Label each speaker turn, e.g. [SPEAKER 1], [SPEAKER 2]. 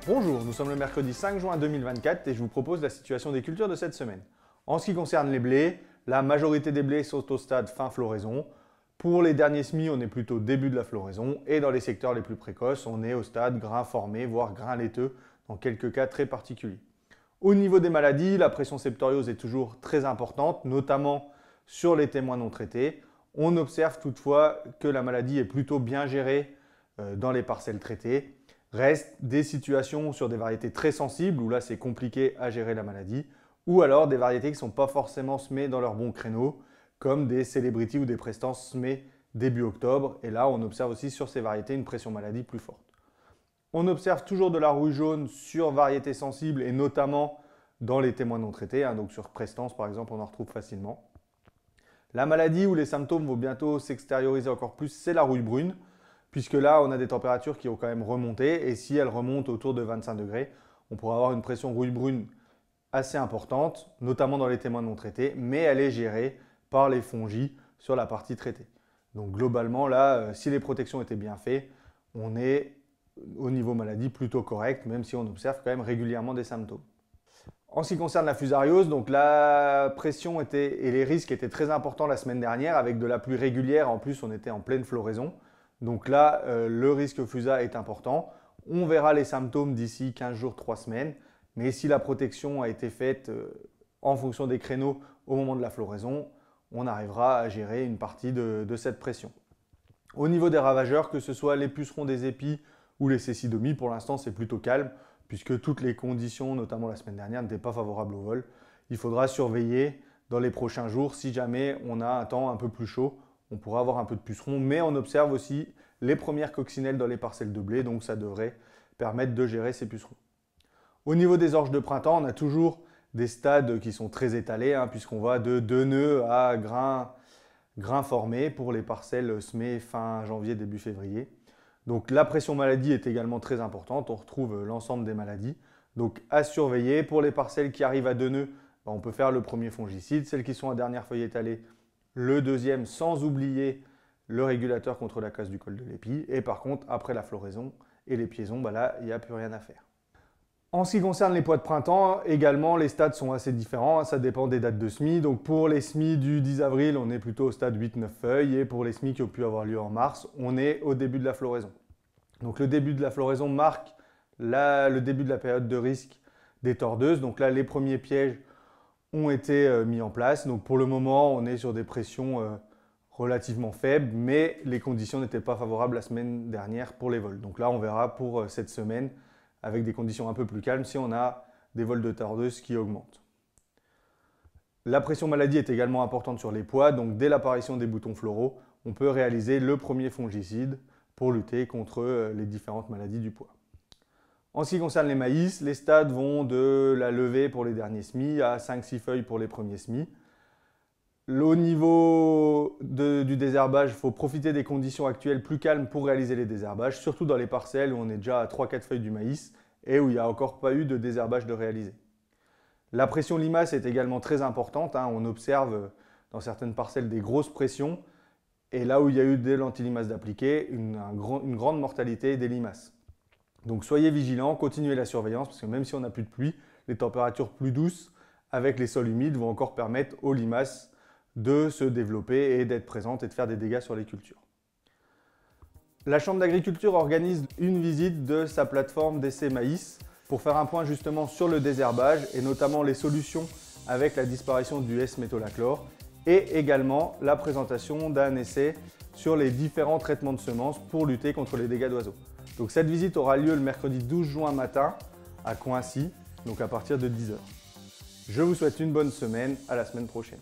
[SPEAKER 1] Bonjour, nous sommes le mercredi 5 juin 2024 et je vous propose la situation des cultures de cette semaine. En ce qui concerne les blés, la majorité des blés sont au stade fin floraison. Pour les derniers semis, on est plutôt début de la floraison et dans les secteurs les plus précoces, on est au stade grain formé, voire grain laiteux, dans quelques cas très particuliers. Au niveau des maladies, la pression septoriose est toujours très importante, notamment sur les témoins non traités. On observe toutefois que la maladie est plutôt bien gérée dans les parcelles traitées. Restent des situations sur des variétés très sensibles où là c'est compliqué à gérer la maladie, ou alors des variétés qui ne sont pas forcément semées dans leur bon créneau, comme des Celebrity ou des Prestans semées début octobre. Et là on observe aussi sur ces variétés une pression maladie plus forte. On observe toujours de la rouille jaune sur variétés sensibles et notamment dans les témoins non traités, donc sur Prestans par exemple on en retrouve facilement. La maladie où les symptômes vont bientôt s'extérioriser encore plus, c'est la rouille brune, puisque là, on a des températures qui ont quand même remonté, et si elles remontent autour de 25 degrés, on pourra avoir une pression rouille brune assez importante, notamment dans les témoins non traités, mais elle est gérée par les fongies sur la partie traitée. Donc globalement, là, si les protections étaient bien faites, on est au niveau maladie plutôt correct, même si on observe quand même régulièrement des symptômes. En ce qui concerne la fusariose, donc la pression et les risques étaient très importants la semaine dernière, avec de la pluie régulière, en plus on était en pleine floraison. Donc là, le risque fusa est important. On verra les symptômes d'ici 15 jours, 3 semaines. Mais si la protection a été faite en fonction des créneaux au moment de la floraison, on arrivera à gérer une partie de cette pression. Au niveau des ravageurs, que ce soit les pucerons des épis ou les cécidomies, pour l'instant c'est plutôt calme puisque toutes les conditions, notamment la semaine dernière, n'étaient pas favorables au vol. Il faudra surveiller dans les prochains jours si jamais on a un temps un peu plus chaud. On pourra avoir un peu de pucerons, mais on observe aussi les premières coccinelles dans les parcelles de blé, donc ça devrait permettre de gérer ces pucerons. Au niveau des orges de printemps, on a toujours des stades qui sont très étalés, puisqu'on va de 2 nœuds à grains formés pour les parcelles semées fin janvier, début février. Donc la pression maladie est également très importante, on retrouve l'ensemble des maladies. Donc à surveiller, pour les parcelles qui arrivent à 2 nœuds, on peut faire le premier fongicide, celles qui sont à dernière feuille étalée, le deuxième, sans oublier le régulateur contre la casse du col de l'épi. Et par contre, après la floraison et les piaisons, là, il n'y a plus rien à faire. En ce qui concerne les pois de printemps, également, les stades sont assez différents. Ça dépend des dates de semis. Donc pour les semis du 10 avril, on est plutôt au stade 8-9 feuilles. Et pour les semis qui ont pu avoir lieu en mars, on est au début de la floraison. Donc le début de la floraison marque le début de la période de risque des tordeuses. Donc là, les premiers pièges ont été mis en place. Donc pour le moment, on est sur des pressions relativement faibles, mais les conditions n'étaient pas favorables la semaine dernière pour les vols. Donc là, on verra pour cette semaine, avec des conditions un peu plus calmes, si on a des vols de tordeuses qui augmentent. La pression maladie est également importante sur les pois, donc dès l'apparition des boutons floraux, on peut réaliser le premier fongicide pour lutter contre les différentes maladies du pois. En ce qui concerne les maïs, les stades vont de la levée pour les derniers semis à 5-6 feuilles pour les premiers semis. Au niveau du désherbage, il faut profiter des conditions actuelles plus calmes pour réaliser les désherbages, surtout dans les parcelles où on est déjà à 3-4 feuilles du maïs et où il n'y a encore pas eu de désherbage de réaliser. La pression limace est également très importante. On observe dans certaines parcelles des grosses pressions et là où il y a eu des l'antilimace d'appliquer, une grande mortalité des limaces. Donc soyez vigilants, continuez la surveillance parce que même si on n'a plus de pluie, les températures plus douces avec les sols humides vont encore permettre aux limaces de se développer et d'être présentes et de faire des dégâts sur les cultures. La Chambre d'agriculture organise une visite de sa plateforme d'essai maïs pour faire un point justement sur le désherbage et notamment les solutions avec la disparition du S-métolachlore et également la présentation d'un essai sur les différents traitements de semences pour lutter contre les dégâts d'oiseaux. Donc cette visite aura lieu le mercredi 12 juin matin à Coincy, donc à partir de 10 h. Je vous souhaite une bonne semaine, à la semaine prochaine.